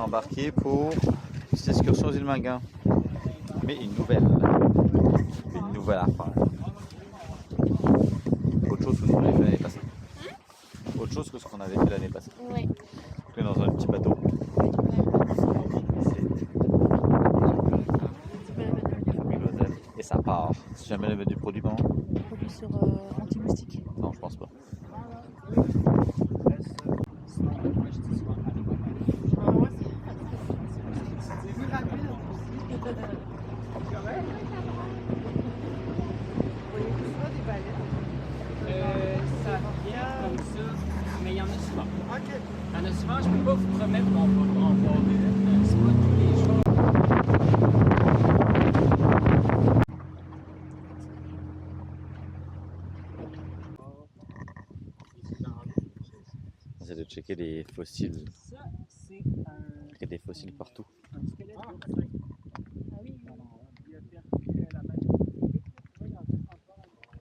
embarqué pour cette excursion aux îles Manguin. Mais une nouvelle affaire. Autre chose que ce qu'on avait fait l'année passée. Autre chose que ce qu'on avait fait l'année passée. Ouais. On est dans un petit bateau. Et ça part. Si jamais elle veut du produit, comment? Produit sur anti-moustique. Non, je pense pas. Ça vient comme ça, mais il y en a souvent. Il y en a souvent, je peux pas vous promettre qu'on va en voir une. C'est pas tous les jours. On essaie de checker des fossiles. Ça, c'est Il y a des fossiles partout. un squelette de requin. Ah oui, il a perdu la main.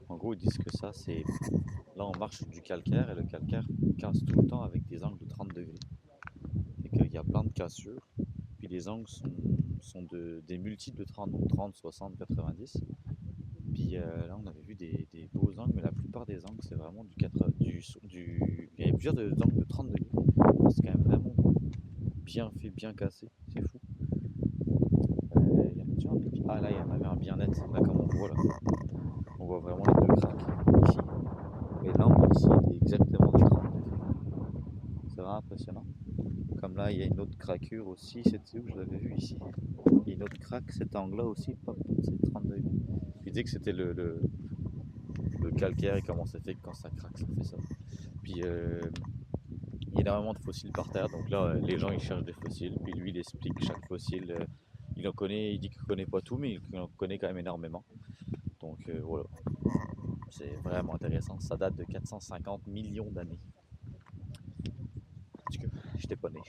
En gros, ils disent que ça, c'est... Là, on marche sur du calcaire et le calcaire casse tout le temps avec des angles de 30 degrés. Et qu'il y a plein de cassures. Puis les angles sont des multiples de 30, donc 30, 60, 90. Puis là, on avait vu des beaux angles, mais la plupart des angles, c'est vraiment du... Il y a plusieurs angles de 30 degrés. C'est quand même vraiment bien fait, bien cassé. C'est fou. Il y en a déjà un des... Ah là, il y en avait un bien net. Là, comme on voit là. On voit vraiment les deux craques ici. Et l'angle ici est exactement de 30 degrés. C'est vraiment impressionnant. Comme là, il y a une autre craquure aussi. C'était où je l'avais vu ici. Il y a une autre craque, cet angle-là aussi, hop, c'est 30 degrés. Il dit que c'était le calcaire et comment ça fait que quand ça craque, ça fait ça. Puis il y a énormément de fossiles par terre. Donc là, les gens ils cherchent des fossiles. Puis lui, il explique chaque fossile. Il en connaît, il dit qu'il ne connaît pas tout, mais il en connaît quand même énormément. Donc voilà, c'est vraiment intéressant. Ça date de 450 millions d'années. En tout cas, j'étais pas né.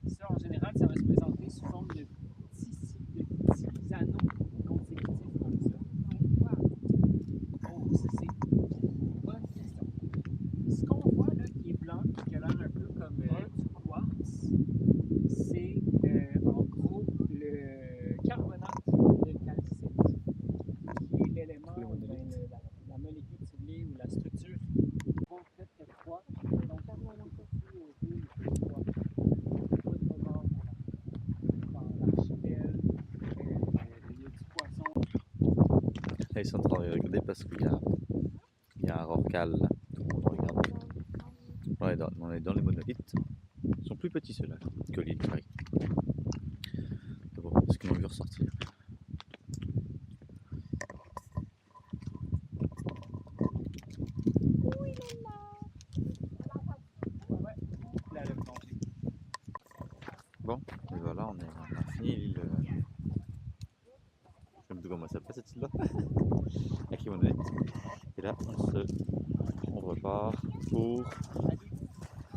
Ça, en général, ça va se présenter sous forme de petits anneaux consécutifs comme ça. Oh, ça, c'est une bonne question. Ce qu'on voit là qui est blanc, qui a l'air un peu comme du quartz, c'est en gros le carbonate de calcite, qui est l'élément, la molécule, si vous voulez, ou la structure très très froide. Donc, quand on est ici aux îles, c'est froid. Pas de moment dans l'archipel, il y a du poisson. Là, ils sont en train de regarder parce qu'il y a un rorcal là. Tout le monde regarde. On est dans les monolithes. Ils sont plus petits ceux-là que l'île Paris. Bon, est-ce qu'ils vont mieux ressortir? Bon, et voilà, on a fini l'île. Je sais même plus comment ça s'appelle cette île-là. Avec les monolithes. Et là, on repart pour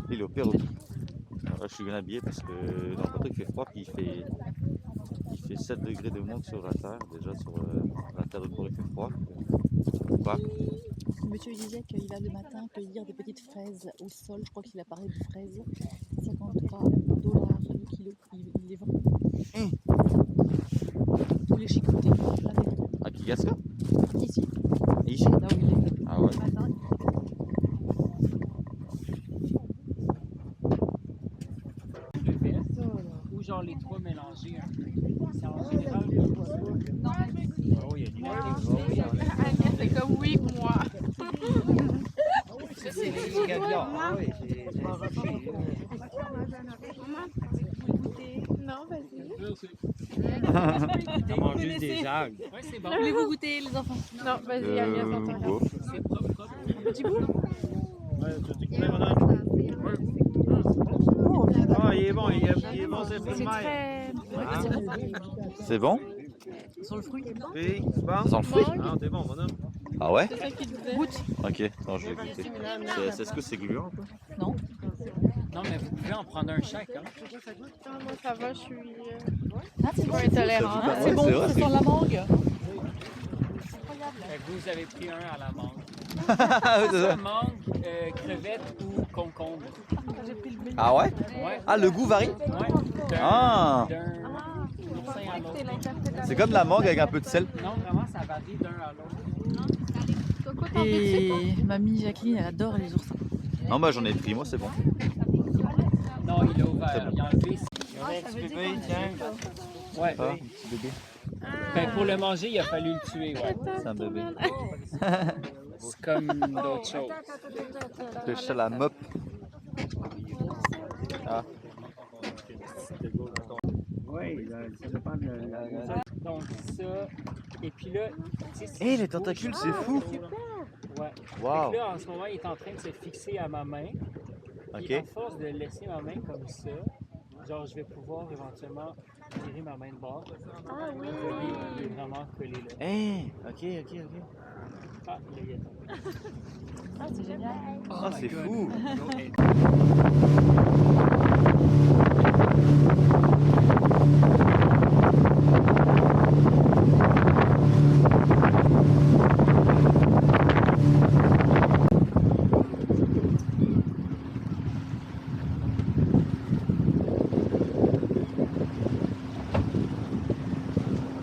l'île au Pérou. Là, je suis bien habillé parce que dans le bateau il fait froid, puis il fait 7 degrés de moins que sur la terre. Déjà sur la terre de bord il fait froid. Pas. Monsieur disait qu'il va le matin cueillir des petites fraises au sol. Je crois qu'il a parlé de fraises. 53 $ le kilo. Il les vend. Tous les chicotés. À Kigaska? Ici. Ici? Là où il est. Ah ouais. Le vert, ou genre les trois mélangés un peu. C'est en général le Non, oh, il y a l'unité. Agnès, c'est comme oui, moi. Ça, c'est les caviar. Ah oui, Non, vas-y. on mange juste des algues. Oui, c'est bon. voulez-vous goûter, les enfants? Non, vas-y, Agnès, on te regarde. C'est propre. Petit bout? Ah, il est bon, il est bon, c'est C'est très... C'est bon? Sur le fruit? Oui, c'est bon? Ça sent le fruit? Ah, t'es bon, mon homme. Ah ouais? C'est ça qu'il disait. Goûte. Ok, attends, je vais goûter. Est-ce que c'est gluant un peu? Non. Non, mais vous pouvez en prendre un chaque. Hein. Ah, moi, ça va, je suis Ah, c'est bon. pas intolérante. Ah, C'est bon, c'est vrai, ça c'est sent la mangue. Fait que vous avez pris un à la mangue. C'est ça. Mangue, crevette ou concombre. Ah ouais? Ouais. Ah, le goût varie? Ouais. Ah! D'un oursin à l'autre. C'est comme la mangue avec un peu de sel. Non, vraiment, ça varie d'un à l'autre. Et mamie Jacqueline, elle adore les oursins. Non, bah j'en ai pris, moi c'est bon. Non, il a ouvert. C'est bon. Il a enlevé. Ouais. Ah, petit bébé. Ben, pour le manger, il a fallu le tuer. Ouais. C'est un bébé. C'est comme d'autres choses. Le chat la mop. Ah. Oui, ça dépend de donc ça. Et puis là, tu sais, Eh, les tentacules, c'est fou! Ouais. Waouh! Fait que là, en ce moment, il est en train de se fixer à ma main. Ok. Et à force de laisser ma main comme ça, genre, je vais pouvoir éventuellement tirer ma main de bord. Ah oui! Vous voyez, il est vraiment collé là. Eh, ok. Ah, là, il est tombé. Ah, c'est génial. Ah, c'est fou!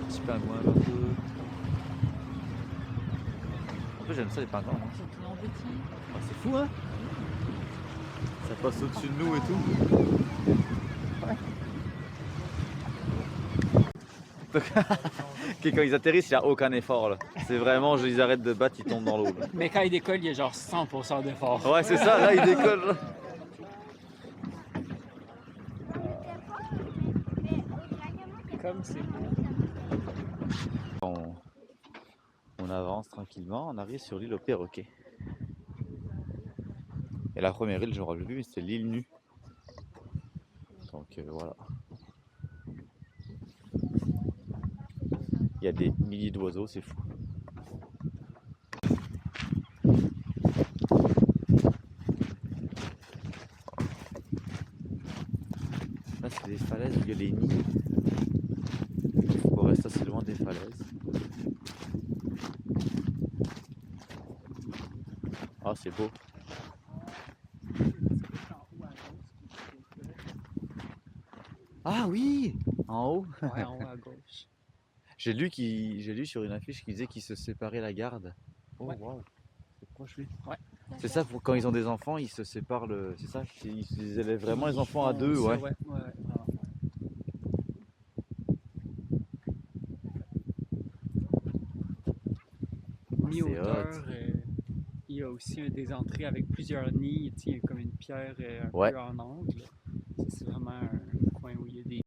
Petit pingouin partout. En plus, j'aime ça les pingouins. Moi. Surtout en petit. Ah, c'est fou, hein? Ça passe au-dessus de nous et tout. Donc, ok, quand ils atterrissent, il n'y a aucun effort là. C'est vraiment, ils arrêtent de battre, ils tombent dans l'eau. là. Mais quand il décolle, il y a genre 100% d'effort. Ouais, c'est ça, là, ils décollent. Là. Comme c'est beau. On avance tranquillement, on arrive sur l'île aux perroquets. Et la première île, j'aurais vu, c'était l'île nue. Donc voilà. Il y a des milliers d'oiseaux, c'est fou. Là, c'est des falaises où il y a les nids. On reste assez loin des falaises. Ah, c'est beau. Ah oui, en haut. Ouais, en haut à gauche. J'ai lu sur une affiche qui disait qu'ils se séparaient la garde. Oh Ouais. waouh, c'est proche lui. Ouais. C'est ça, quand ils ont des enfants, ils se séparent. C'est ça, ils élèvent vraiment les enfants à Ils deux, font ça, ouais. vraiment. Mi-hauteur, il y a aussi des entrées avec plusieurs nids, tu sais, il y a comme une pierre un Ouais. peu en angle. Ça, c'est vraiment un coin où il y a des.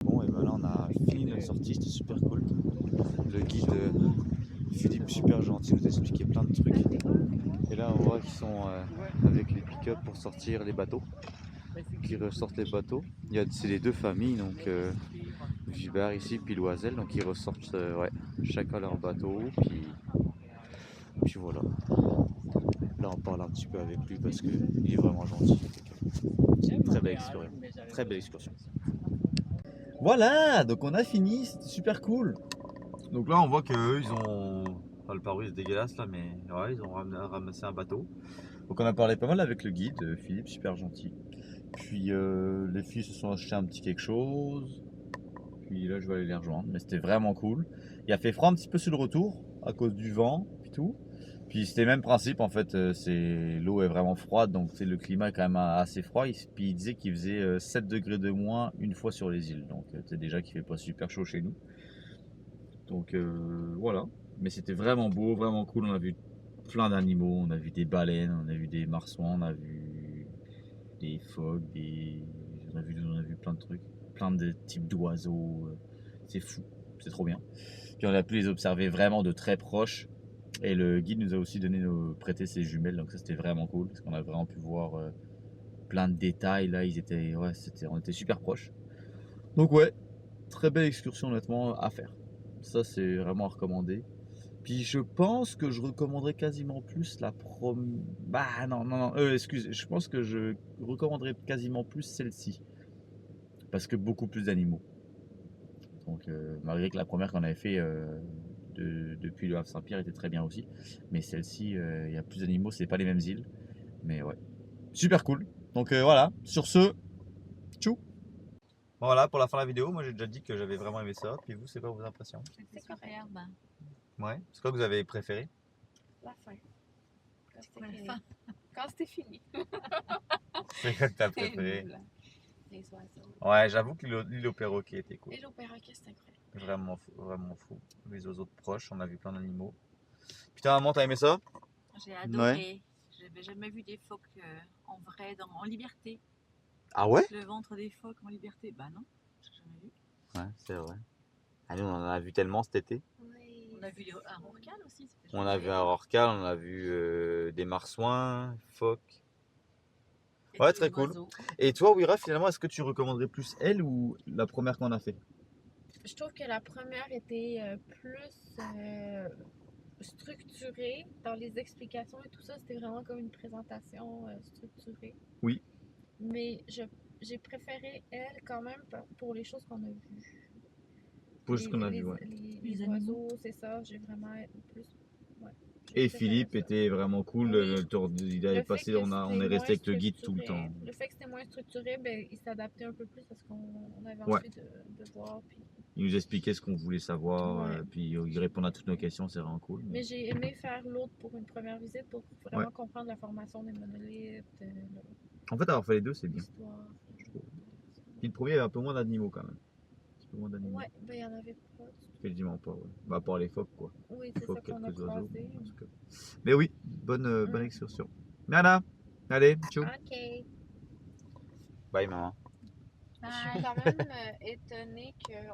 Bon, et ben là, on a fini notre sortie, c'était super cool. Le guide Philippe, super gentil, nous a expliqué plein de trucs. Et là, on voit qu'ils sont avec les pick-up pour sortir les bateaux. Qui ressortent les bateaux. C'est les deux familles, donc Gibert ici, puis Loisel, donc ils ressortent ouais, chacun leur bateau, puis voilà. Là on parle un petit peu avec lui parce qu'il est vraiment gentil. Très belle excursion. Très belle excursion. Voilà, donc on a fini, c'était super cool. Donc là on voit qu'eux ils ont. Enfin, le pare-brise est dégueulasse là, mais ouais, ils ont ramassé un bateau. Donc on a parlé pas mal avec le guide, Philippe, super gentil. Puis les filles se sont acheté un petit quelque chose. Puis là je vais aller les rejoindre. Mais c'était vraiment cool. Il a fait froid un petit peu sur le retour à cause du vent et tout. Puis c'était le même principe en fait. L'eau est vraiment froide donc le climat est quand même assez froid. Puis il disait qu'il faisait 7 degrés de moins une fois sur les îles. Donc c'est déjà qu'il fait pas super chaud chez nous. Donc voilà. Mais c'était vraiment beau, vraiment cool. On a vu plein d'animaux. On a vu des baleines, on a vu des marsouins, on a vu des phoques, on a vu plein de trucs, plein de types d'oiseaux, c'est fou, c'est trop bien. Puis on a pu les observer vraiment de très proche et le guide nous a aussi prêté ses jumelles, donc ça c'était vraiment cool parce qu'on a vraiment pu voir plein de détails là, on était super proches. Donc ouais, très belle excursion honnêtement à faire. Ça c'est vraiment à recommander. Puis je pense que je recommanderais quasiment plus la Bah non, excuse, je pense que je recommanderais quasiment plus celle-ci. Parce que beaucoup plus d'animaux. Donc malgré que la première qu'on avait fait depuis le Havre Saint-Pierre était très bien aussi. Mais celle-ci, il y a plus d'animaux, c'est pas les mêmes îles. Mais ouais, super cool. Donc voilà, sur ce, tchou. Voilà pour la fin de la vidéo. Moi j'ai déjà dit que j'avais vraiment aimé ça. Puis vous, c'est quoi vos impressions? C'était superbe. Ouais. C'est quoi que vous avez préféré? La fin. Quand c'était La fini. fin. Quand c'était fini. C'est quoi que t'as préféré? Les oiseaux. Ouais, j'avoue que l'île au perroquet était cool. Et l'opéra, c'était incroyable. Vraiment fou, vraiment fou. Les oiseaux de proches, on a vu plein d'animaux. Putain, maman, t'as aimé ça? J'ai adoré. J'avais jamais vu des phoques en vrai, en liberté. Ah ouais? Le ventre des phoques en liberté. Bah non, j'ai jamais vu. Ouais, c'est vrai. Ah, nous, on en a vu tellement cet été. Oui. On a vu un rorqual aussi. On a vu un rorqual, on a vu des marsouins, phoques. Ouais, très cool. Et toi, Wira, finalement, est-ce que tu recommanderais plus elle ou la première qu'on a fait? Je trouve que la première était plus structurée dans les explications et tout ça. C'était vraiment comme une présentation structurée. Oui. Mais j'ai préféré elle quand même pour les choses qu'on a vues. Pour ce qu'on a vu, ouais. Les oiseaux, c'est ça. J'ai vraiment plus. Ouais, Et j'ai préféré Philippe ça. était vraiment cool. Oui. Il avait Le passé, fait que on est c'était resté avec le moins guide tout le structuré, temps. Le fait que c'était moins structuré, ben, il s'adaptait un peu plus parce qu'on avait Ouais. envie de voir. Puis... Il nous expliquait ce qu'on voulait savoir, Ouais. puis il répondait à toutes nos questions, c'est vraiment cool. Mais j'ai aimé faire l'autre pour une première visite pour vraiment comprendre la formation des monolithes, En fait, avoir fait les deux, c'est bien. l'histoire. Puis le premier, il y avait un peu moins d'animaux quand même. Un peu moins d'animaux. Ouais, ben il n'y en avait pas. Quasiment pas, ouais. Bah, à part les phoques, quoi. Oui, Les c'est ça phoques, qu'on a quelques oiseaux. croisé. en tout cas. Mais oui, bonne excursion. Miana, allez, tchou. Ok. Bye, maman. Je suis quand même étonnée que